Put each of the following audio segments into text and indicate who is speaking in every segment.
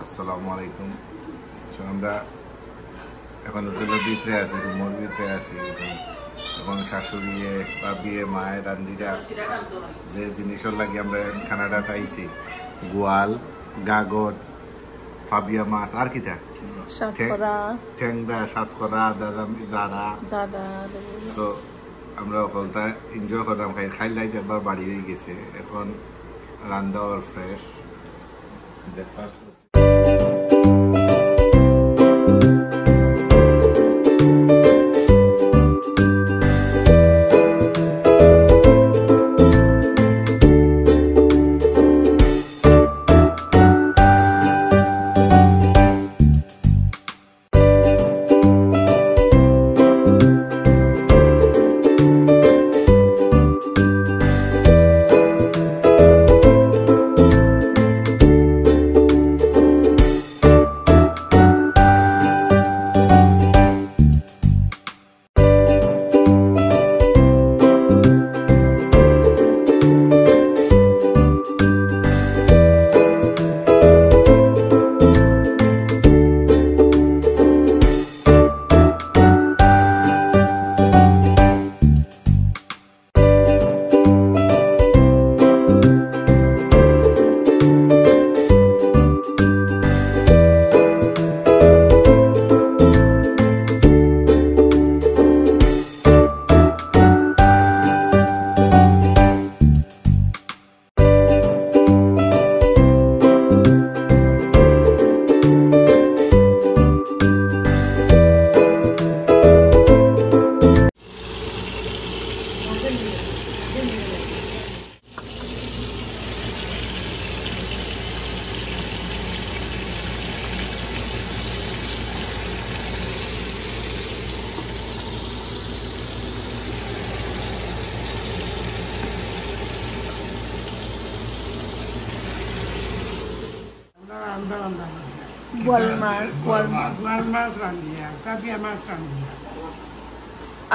Speaker 1: আসসালামু আলাইকুম। আমরা এখন হোটেলের ভিতরে আছি, রুমের ভিতরে আছি। এবং শাশুড়ি বিয়ে মায়ের রান্দিরা যে জিনিসের লাগে আমরা কানাডাতে আইছি, গোয়াল, গাগর, ফাবিয়া মাছ আর কিটা ঠ্যাংরা, সাতকরা, জারা। তো আমরা ওখানটা এনজয় করলাম, খাইলাই একবার বাড়ি হয়ে গেছে। এখন রান্না আর ফ্রেশ ব্রেকফাস্ট।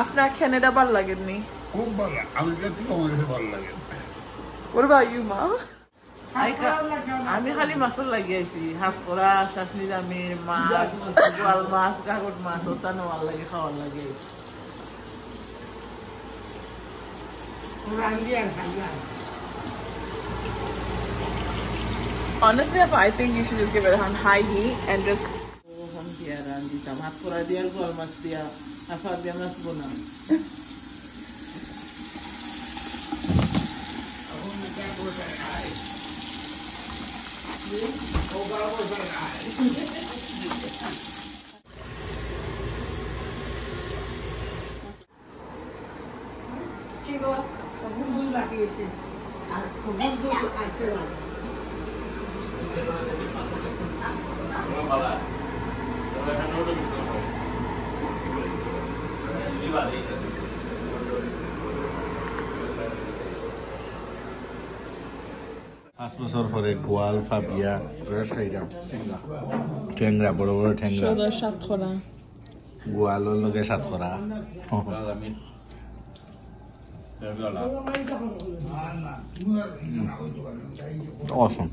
Speaker 2: আপনার কানাডা ভালো লাগেনি?
Speaker 1: খুব ভালো, আমি ভালো লাগে।
Speaker 2: What about you, Ma?
Speaker 3: আমি খালি মাছর লাগিয়েছি, হাত করা, শাসনি জামির মাছ, গোয়াল মাছ, কাকট মাছ, ওটা নেওয়ার লাগে, খাওয়ার লাগে।
Speaker 2: Honestly, I think you should just give it on high heat and just.
Speaker 3: হাত করা দিয়ে আর গোয়াল মাছ দিয়া আফা দিয়ে মাছ বোনা।
Speaker 1: পাঁচ বছর পরে গোয়াল, ফাবিয়া ফ্রেশ খাইলাম। ঠ্যাংরা, বড় বড় ঠ্যাংরা, গোয়ালের লগে সাতকরা। Awesome.